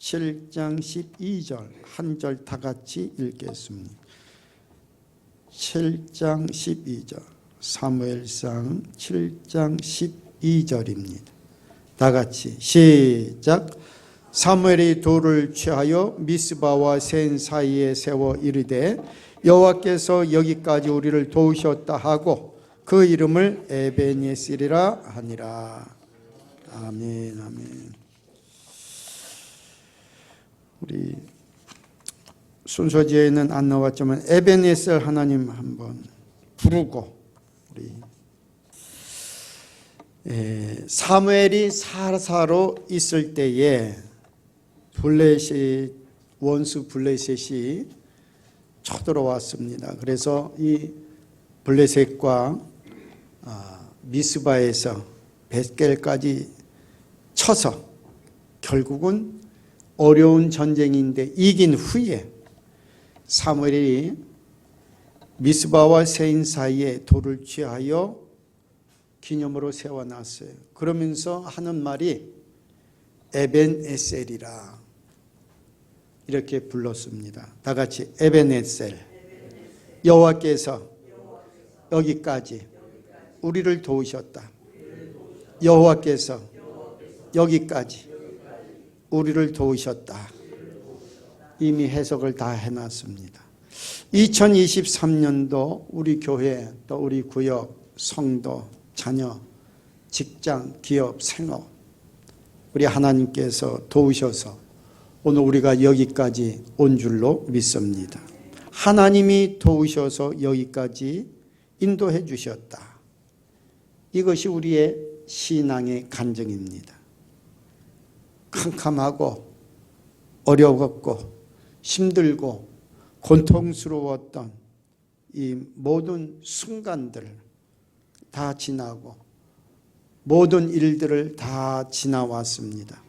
7장 12절 한 절 다 같이 읽겠습니다. 7장 12절 사무엘상 7장 12절입니다. 다 같이 시작. 사무엘이 돌을 취하여 미스바와 센 사이에 세워 이르되 여호와께서 여기까지 우리를 도우셨다 하고 그 이름을 에베네셀이라 하니라. 아멘. 아멘. 우리 순서지에는 안 나왔지만 에베네셀 하나님 한번 부르고 우리 사무엘이 사사로 있을 때에 블레셋 원수 블레셋이 쳐들어왔습니다. 그래서 이 블레셋과 미스바에서 벳겔까지 쳐서 결국은 어려운 전쟁인데 이긴 후에 사무엘이 미스바와 세인 사이에 돌을 취하여 기념으로 세워놨어요. 그러면서 하는 말이 에벤에셀이라 이렇게 불렀습니다. 다 같이 에벤에셀. 여호와께서 여기까지 우리를 도우셨다. 여호와께서 여기까지 우리를 도우셨다. 이미 해석을 다 해놨습니다. 2023년도 우리 교회 또 우리 구역 성도 자녀 직장 기업 생업 우리 하나님께서 도우셔서 오늘 우리가 여기까지 온 줄로 믿습니다. 하나님이 도우셔서 여기까지 인도해 주셨다. 이것이 우리의 신앙의 간증입니다. 캄캄하고 어려웠고 힘들고 고통스러웠던 이 모든 순간들 다 지나고 모든 일들을 다 지나왔습니다.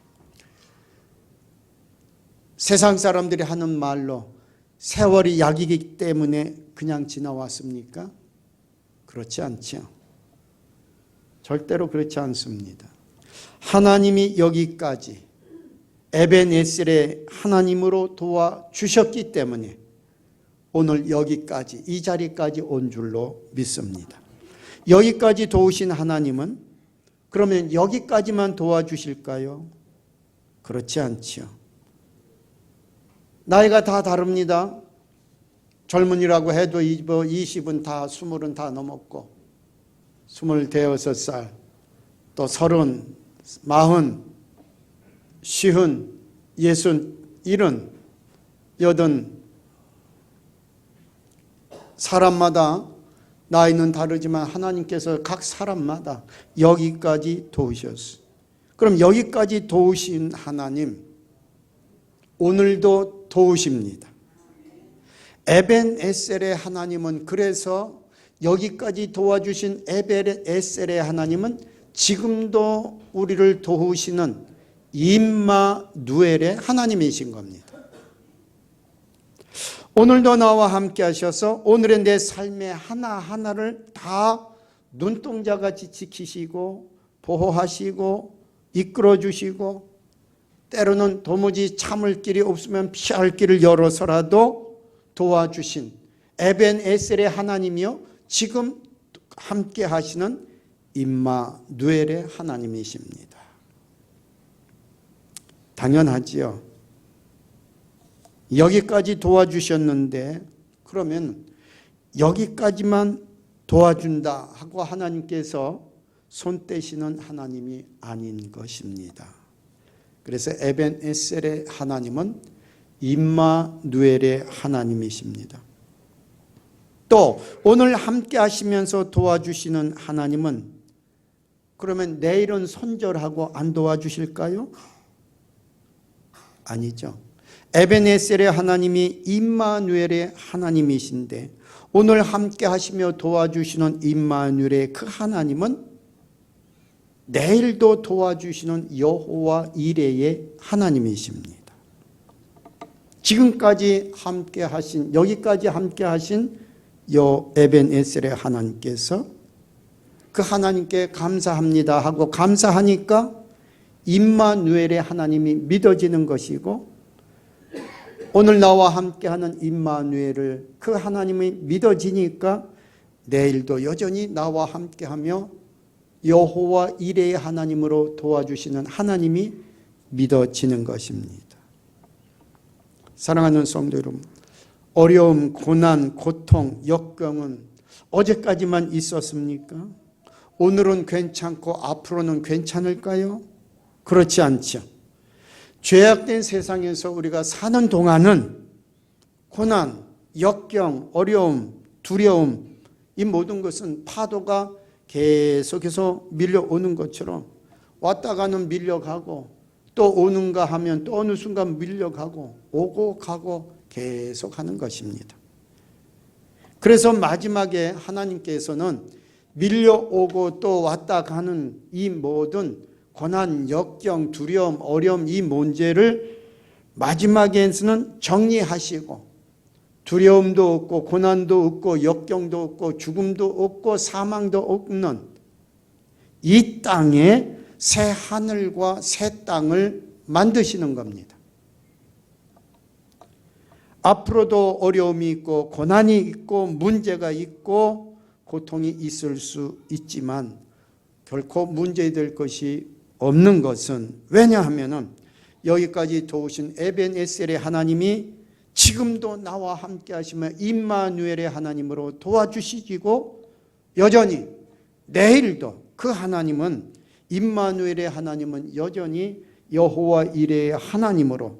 세상 사람들이 하는 말로 세월이 약이기 때문에 그냥 지나왔습니까? 그렇지 않죠. 절대로 그렇지 않습니다. 하나님이 여기까지 에벤에셀의 하나님으로 도와주셨기 때문에 오늘 여기까지 이 자리까지 온 줄로 믿습니다. 여기까지 도우신 하나님은 그러면 여기까지만 도와주실까요? 그렇지 않지요. 나이가 다 다릅니다. 젊은이라고 해도 20은 다 20은 다 넘었고 26살 또 30, 40, 50, 60, 70, 80 사람마다 나이는 다르지만 하나님께서 각 사람마다 여기까지 도우셨어요. 그럼 여기까지 도우신 하나님 오늘도 도우십니다. 에벤에셀의 하나님은 그래서 여기까지 도와주신 에벤에셀의 하나님은 지금도 우리를 도우시는 임마누엘의 하나님이신 겁니다. 오늘도 나와 함께 하셔서 오늘의 내 삶의 하나하나를 다 눈동자같이 지키시고 보호하시고 이끌어주시고 때로는 도무지 참을 길이 없으면 피할 길을 열어서라도 도와주신 에벤에셀의 하나님이요 지금 함께 하시는 임마누엘의 하나님이십니다. 당연하지요. 여기까지 도와주셨는데 그러면 여기까지만 도와준다 하고 하나님께서 손 떼시는 하나님이 아닌 것입니다. 그래서 에벤에셀의 하나님은 임마누엘의 하나님이십니다. 또 오늘 함께 하시면서 도와주시는 하나님은 그러면 내일은 손절하고 안 도와주실까요? 아니죠. 에벤에셀의 하나님이 임마누엘의 하나님이신데 오늘 함께 하시며 도와주시는 임마누엘의 그 하나님은 내일도 도와주시는 여호와 이레의 하나님이십니다. 지금까지 함께 하신 여기까지 함께 하신 에벤에셀의 하나님께서 그 하나님께 감사합니다 하고 감사하니까 임마누엘의 하나님이 믿어지는 것이고, 오늘 나와 함께하는 임마누엘을 그 하나님이 믿어지니까 내일도 여전히 나와 함께하며 여호와 이레의 하나님으로 도와주시는 하나님이 믿어지는 것입니다. 사랑하는 성도 여러분, 어려움, 고난, 고통, 역경은 어제까지만 있었습니까? 오늘은 괜찮고 앞으로는 괜찮을까요? 그렇지 않죠. 죄악된 세상에서 우리가 사는 동안은 고난, 역경, 어려움, 두려움, 이 모든 것은 파도가 계속해서 밀려오는 것처럼 왔다가는 밀려가고 또 오는가 하면 또 어느 순간 밀려가고 오고 가고 계속하는 것입니다. 그래서 마지막에 하나님께서는 밀려오고 또 왔다 가는 이 모든 고난, 역경, 두려움, 어려움 이 문제를 마지막에는 정리하시고 두려움도 없고 고난도 없고 역경도 없고 죽음도 없고 사망도 없는 이 땅에 새 하늘과 새 땅을 만드시는 겁니다. 앞으로도 어려움이 있고 고난이 있고 문제가 있고 고통이 있을 수 있지만 결코 문제될 것이 없는 것은, 왜냐하면 여기까지 도우신 에벤에셀의 하나님이 지금도 나와 함께 하시며 임마누엘의 하나님으로 도와주시고 여전히 내일도 그 하나님은, 임마누엘의 하나님은 여전히 여호와 이레의 하나님으로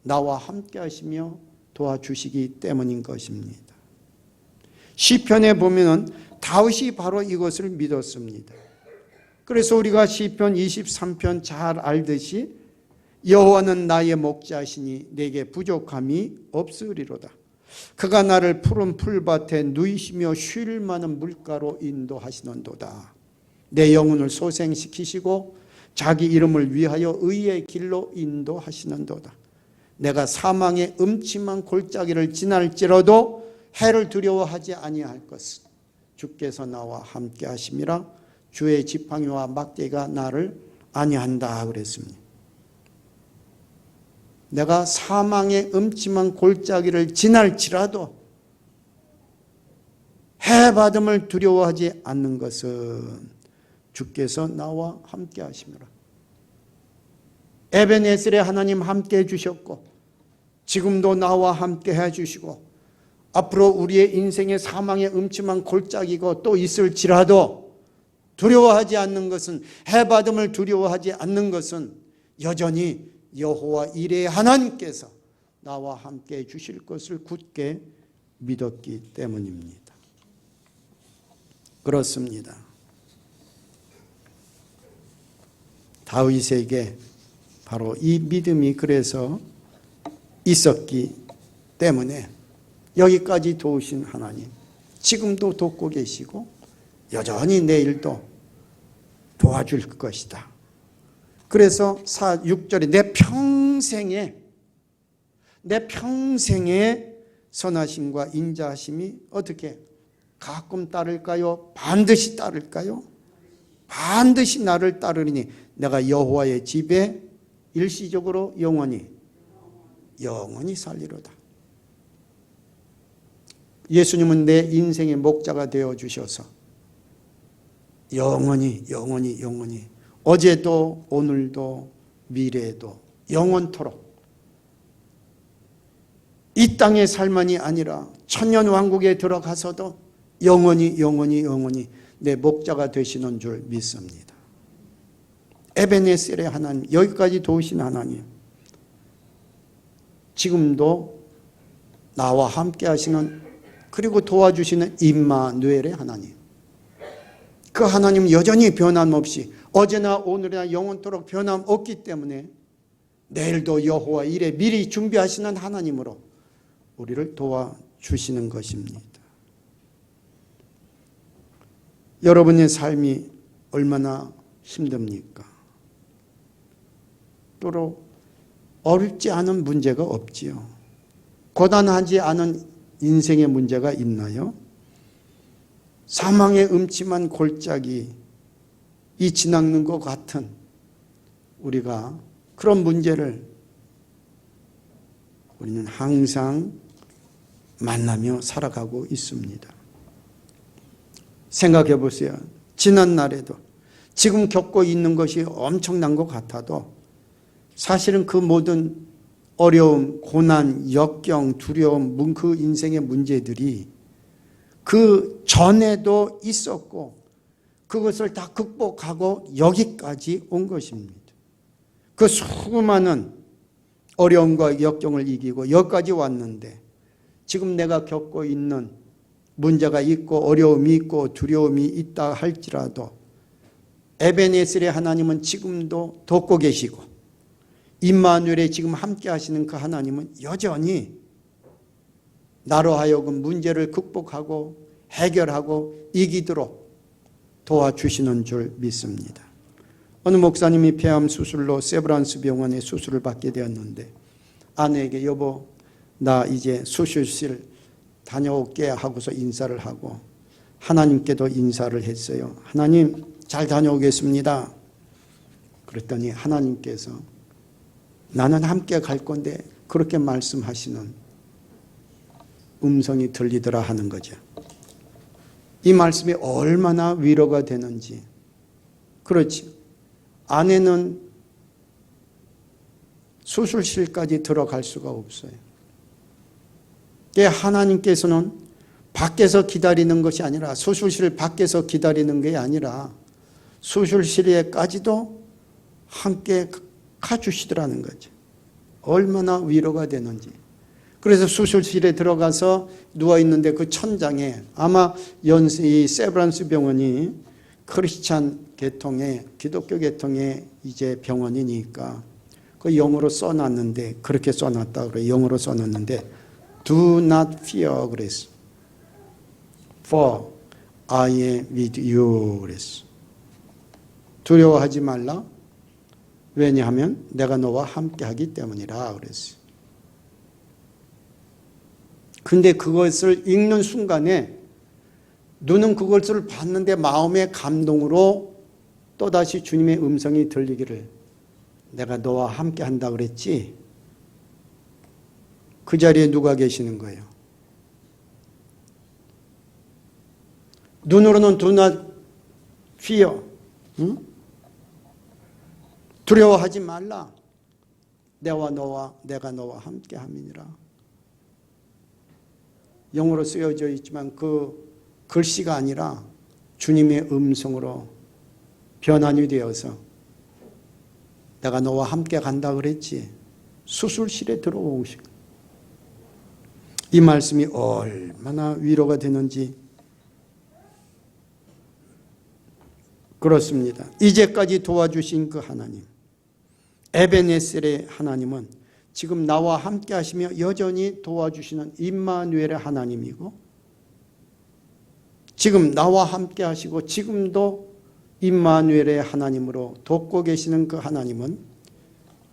나와 함께 하시며 도와주시기 때문인 것입니다. 시편에 보면은 다윗이 바로 이것을 믿었습니다. 그래서 우리가 시편 23편 잘 알듯이 여호와는 나의 목자시니 내게 부족함이 없으리로다. 그가 나를 푸른 풀밭에 누이시며 쉴 만한 물가로 인도하시는도다. 내 영혼을 소생시키시고 자기 이름을 위하여 의의 길로 인도하시는도다. 내가 사망의 음침한 골짜기를 지날지라도 해를 두려워하지 아니할 것은 주께서 나와 함께 하심이라. 주의 지팡이와 막대기가 나를 안위한다 그랬습니다. 내가 사망의 음침한 골짜기를 지날지라도 해받음을 두려워하지 않는 것은 주께서 나와 함께 하심이라. 에벤에셀의 하나님 함께 해주셨고 지금도 나와 함께 해주시고 앞으로 우리의 인생의 사망의 음침한 골짜기가 또 있을지라도 두려워하지 않는 것은, 해받음을 두려워하지 않는 것은 여전히 여호와 이레의 하나님께서 나와 함께 해주실 것을 굳게 믿었기 때문입니다. 그렇습니다. 다윗에게 바로 이 믿음이 그래서 있었기 때문에 여기까지 도우신 하나님, 지금도 돕고 계시고 여전히 내일도 도와줄 것이다. 그래서 6절에 내 평생의 선하심과 인자하심이 어떻게 가끔 따를까요? 반드시 따를까요? 반드시 나를 따르리니 내가 여호와의 집에 일시적으로 영원히 살리로다. 예수님은 내 인생의 목자가 되어주셔서 영원히 어제도 오늘도 미래에도 영원토록 이 땅의 삶만이 아니라 천년왕국에 들어가서도 영원히 내 목자가 되시는 줄 믿습니다. 에벤에셀의 하나님, 여기까지 도우신 하나님, 지금도 나와 함께 하시는, 그리고 도와주시는 임마누엘의 하나님, 그 하나님 여전히 변함없이 어제나 오늘이나 영원토록 변함없기 때문에 내일도 여호와 이레 미리 준비하시는 하나님으로 우리를 도와주시는 것입니다. 여러분의 삶이 얼마나 힘듭니까? 또 어렵지 않은 문제가 없지요. 고단하지 않은 인생의 문제가 있나요? 사망의 음침한 골짜기, 이 지나는 것 같은 우리가 그런 문제를 우리는 항상 만나며 살아가고 있습니다. 생각해 보세요. 지난 날에도 지금 겪고 있는 것이 엄청난 것 같아도 사실은 그 모든 어려움, 고난, 역경, 두려움, 그 인생의 문제들이 그 전에도 있었고 그것을 다 극복하고 여기까지 온 것입니다. 그 수많은 어려움과 역경을 이기고 여기까지 왔는데 지금 내가 겪고 있는 문제가 있고 어려움이 있고 두려움이 있다 할지라도 에베네셀의 하나님은 지금도 돕고 계시고 임마누엘에 지금 함께 하시는 그 하나님은 여전히 나로 하여금 문제를 극복하고 해결하고 이기도록 도와주시는 줄 믿습니다. 어느 목사님이 폐암 수술로 세브란스 병원에 수술을 받게 되었는데 아내에게 여보 나 이제 수술실 다녀올게 하고서 인사를 하고 하나님께도 인사를 했어요. 하나님 잘 다녀오겠습니다. 그랬더니 하나님께서 나는 함께 갈 건데 그렇게 말씀하시는 음성이 들리더라 하는 거죠. 이 말씀이 얼마나 위로가 되는지. 그렇지. 아내는 수술실까지 들어갈 수가 없어요. 하나님께서는 밖에서 기다리는 것이 아니라 수술실 밖에서 기다리는 게 아니라 수술실에까지도 함께 가주시더라는 거죠. 얼마나 위로가 되는지. 그래서 수술실에 들어가서 누워있는데 그 천장에 아마 이 세브란스 병원이 크리스찬 계통의 기독교 계통의 이제 병원이니까 그 영어로 써놨는데 그렇게 써놨다 그래요. 영어로 써놨는데 Do not fear 그랬어. For I am with you 그랬어. 두려워하지 말라. 왜냐하면 내가 너와 함께하기 때문이라 그랬어요. 근데 그것을 읽는 순간에 눈은 그것을 봤는데 마음의 감동으로 또다시 주님의 음성이 들리기를 내가 너와 함께한다 그랬지. 그 자리에 누가 계시는 거예요? 눈으로는 do not fear. 응? 두려워하지 말라. 내가 너와 함께함이니라. 영어로 쓰여져 있지만 그 글씨가 아니라 주님의 음성으로 변환이 되어서 내가 너와 함께 간다 그랬지. 수술실에 들어오시고 이 말씀이 얼마나 위로가 되는지. 그렇습니다. 이제까지 도와주신 그 하나님 에베네셀의 하나님은 지금 나와 함께 하시며 여전히 도와주시는 임마누엘의 하나님이고 지금 나와 함께 하시고 지금도 임마누엘의 하나님으로 돕고 계시는 그 하나님은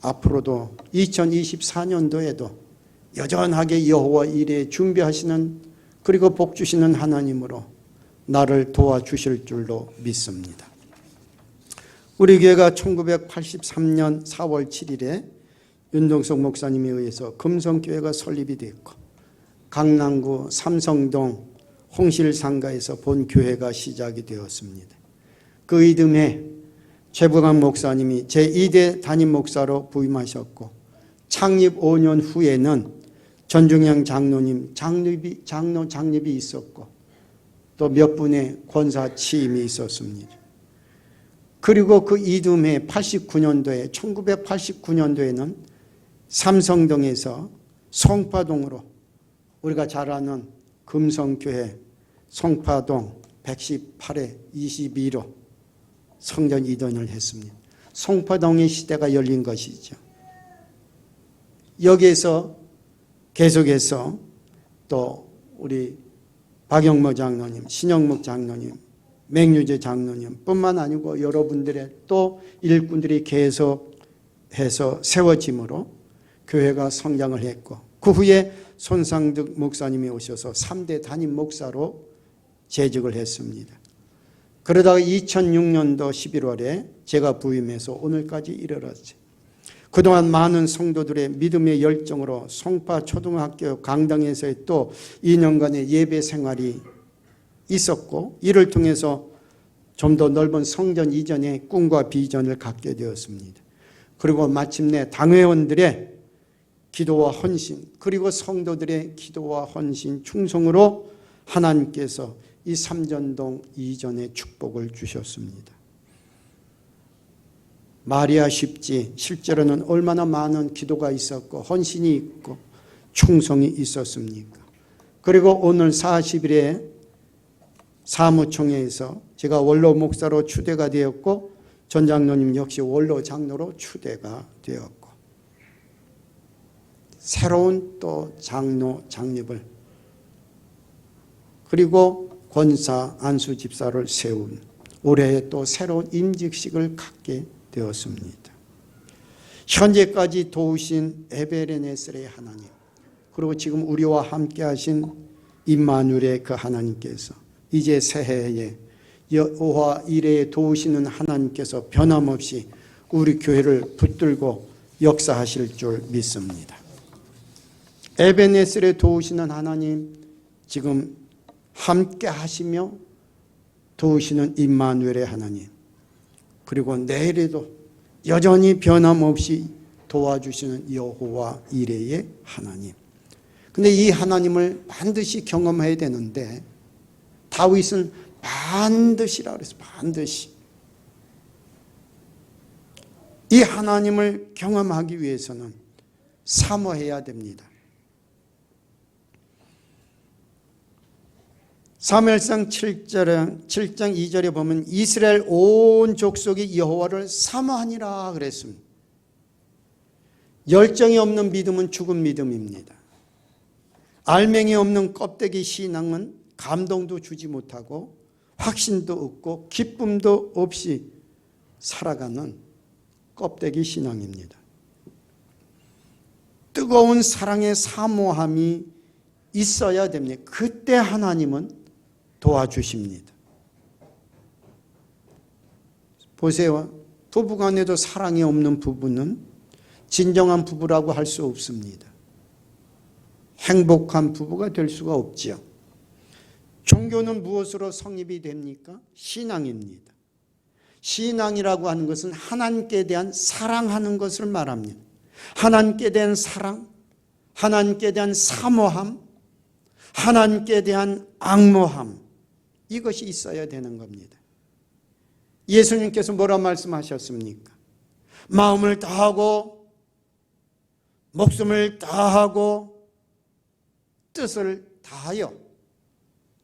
앞으로도 2024년도에도 여전하게 여호와 일에 준비하시는 그리고 복 주시는 하나님으로 나를 도와주실 줄로 믿습니다. 우리 교회가 1983년 4월 7일에 윤동석 목사님에 의해서 금성교회가 설립이 됐고 강남구 삼성동 홍실상가에서 본 교회가 시작이 되었습니다. 그 이듬해 최부강 목사님이 제2대 담임 목사로 부임하셨고 창립 5년 후에는 전중영 장로님 장립이 있었고 또 몇 분의 권사 취임이 있었습니다. 그리고 그 이듬해 1989년도에는 삼성동에서 송파동으로 우리가 잘 아는 금성교회 송파동 118에 22로 성전 이전을 했습니다. 송파동의 시대가 열린 것이죠. 여기에서 계속해서 또 우리 박영모 장로님, 신영목 장로님, 맹유재 장로님 뿐만 아니고 여러분들의 또 일꾼들이 계속해서 세워짐으로 교회가 성장을 했고 그 후에 손상득 목사님이 오셔서 3대 담임 목사로 재직을 했습니다. 그러다가 2006년도 11월에 제가 부임해서 오늘까지 이르렀어요. 그동안 많은 성도들의 믿음의 열정으로 송파 초등학교 강당에서의 또 2년간의 예배 생활이 있었고, 이를 통해서 좀 더 넓은 성전 이전의 꿈과 비전을 갖게 되었습니다. 그리고 마침내 당회원들의 기도와 헌신, 그리고 성도들의 기도와 헌신, 충성으로 하나님께서 이 삼전동 이전의 축복을 주셨습니다. 말이야 쉽지 실제로는 얼마나 많은 기도가 있었고 헌신이 있고 충성이 있었습니까? 그리고 오늘 40일에 사무총회에서 제가 원로 목사로 추대가 되었고 전 장로님 역시 원로 장로로 추대가 되었고 새로운 또 장로 장립을 그리고 권사 안수 집사를 세운 올해 또 새로운 임직식을 갖게 되었습니다. 현재까지 도우신 에베네셀의 하나님, 그리고 지금 우리와 함께 하신 임마누엘의 그 하나님께서 이제 새해에 여호와 이레에 도우시는 하나님께서 변함없이 우리 교회를 붙들고 역사하실 줄 믿습니다. 에베네셀에 도우시는 하나님, 지금 함께 하시며 도우시는 임마누엘의 하나님, 그리고 내일에도 여전히 변함없이 도와주시는 여호와 이레의 하나님. 근데 이 하나님을 반드시 경험해야 되는데 다윗은 반드시라 그랬어요. 반드시. 이 하나님을 경험하기 위해서는 사모해야 됩니다. 사무엘상 7장 2절에 보면 이스라엘 온 족속이 여호와를 사모하니라 그랬습니다. 열정이 없는 믿음은 죽은 믿음입니다. 알맹이 없는 껍데기 신앙은 감동도 주지 못하고 확신도 없고 기쁨도 없이 살아가는 껍데기 신앙입니다. 뜨거운 사랑의 사모함이 있어야 됩니다. 그때 하나님은 도와주십니다. 보세요. 부부간에도 사랑이 없는 부부는 진정한 부부라고 할 수 없습니다. 행복한 부부가 될 수가 없지요. 종교는 무엇으로 성립이 됩니까? 신앙입니다. 신앙이라고 하는 것은 하나님께 대한 사랑하는 것을 말합니다. 하나님께 대한 사랑, 하나님께 대한 사모함, 하나님께 대한 앙모함, 이것이 있어야 되는 겁니다. 예수님께서 뭐라 말씀하셨습니까? 마음을 다하고 목숨을 다하고 뜻을 다하여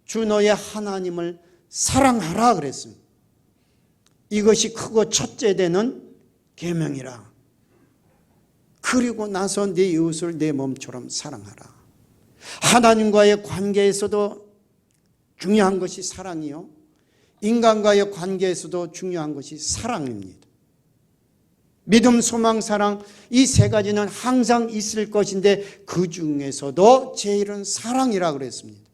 주 너의 하나님을 사랑하라 그랬습니다. 이것이 크고 첫째 되는 계명이라. 그리고 나서 네 이웃을 내 몸처럼 사랑하라. 하나님과의 관계에서도 중요한 것이 사랑이요, 인간과의 관계에서도 중요한 것이 사랑입니다. 믿음, 소망, 사랑, 이 세 가지는 항상 있을 것인데 그 중에서도 제일은 사랑이라 그랬습니다.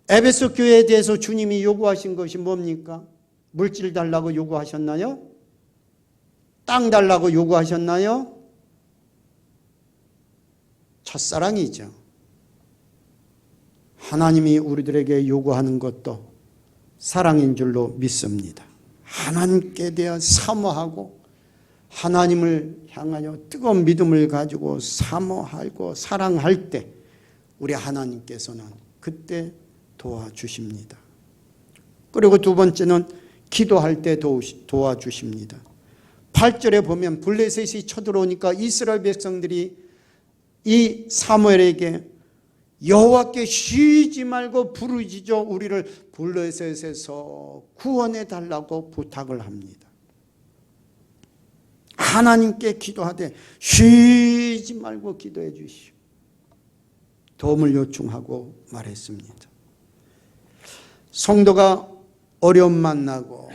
에베소 교회에 대해서 주님이 요구하신 것이 뭡니까? 물질 달라고 요구하셨나요? 땅 달라고 요구하셨나요? 첫사랑이죠. 하나님이 우리들에게 요구하는 것도 사랑인 줄로 믿습니다. 하나님께 대해 사모하고 하나님을 향하여 뜨거운 믿음을 가지고 사모하고 사랑할 때 우리 하나님께서는 그때 도와주십니다. 그리고 두 번째는 기도할 때 도와주십니다. 8절에 보면 블레셋이 쳐들어오니까 이스라엘 백성들이 이 사무엘에게 여호와께 쉬지 말고 부르짖어 우리를 블레셋에서 구원해 달라고 부탁을 합니다. 하나님께 기도하되 쉬지 말고 기도해 주시오. 도움을 요청하고 말했습니다. 성도가 어려움 만나고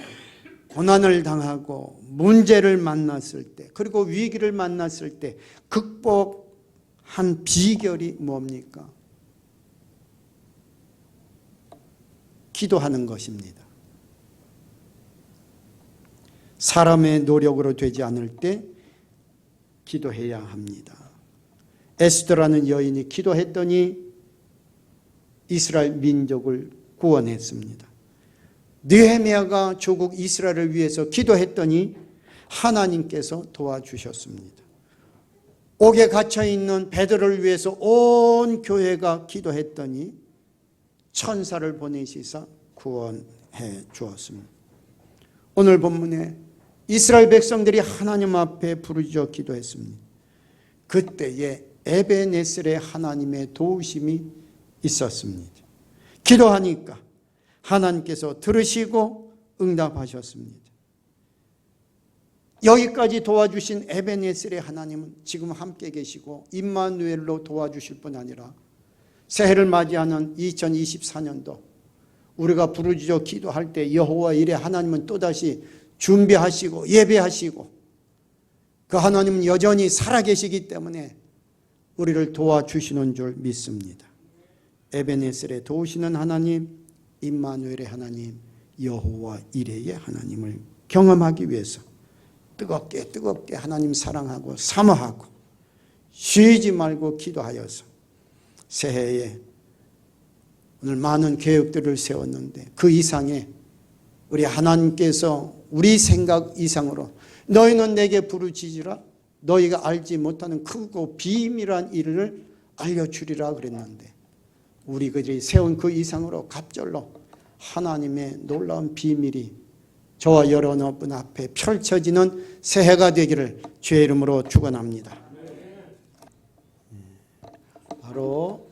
고난을 당하고 문제를 만났을 때, 그리고 위기를 만났을 때 극복한 비결이 뭡니까? 기도하는 것입니다. 사람의 노력으로 되지 않을 때 기도해야 합니다. 에스더라는 여인이 기도했더니 이스라엘 민족을 구원했습니다. 느헤미야가 조국 이스라엘을 위해서 기도했더니 하나님께서 도와주셨습니다. 옥에 갇혀있는 베드로를 위해서 온 교회가 기도했더니 천사를 보내시사 구원해 주었습니다. 오늘 본문에 이스라엘 백성들이 하나님 앞에 부르짖어 기도했습니다. 그때에 에베네셀의 하나님의 도우심이 있었습니다. 기도하니까 하나님께서 들으시고 응답하셨습니다. 여기까지 도와주신 에베네셀의 하나님은 지금 함께 계시고 임마누엘로 도와주실 뿐 아니라 새해를 맞이하는 2024년도 우리가 부르짖어 기도할 때 여호와 이레 하나님은 또다시 준비하시고 예배하시고 그 하나님은 여전히 살아계시기 때문에 우리를 도와주시는 줄 믿습니다. 에베네셀의 도우시는 하나님, 임마누엘의 하나님, 여호와 이레의 하나님을 경험하기 위해서 뜨겁게 하나님 사랑하고 사모하고 쉬지 말고 기도하여서 새해에 오늘 많은 계획들을 세웠는데 그 이상의 우리 하나님께서 우리 생각 이상으로 너희는 내게 부르짖으라 너희가 알지 못하는 크고 비밀한 일을 알려주리라 그랬는데 우리 그들이 세운 그 이상으로 갑절로 하나님의 놀라운 비밀이 저와 여러분 앞에 펼쳐지는 새해가 되기를 주의 이름으로 축원합니다. 바로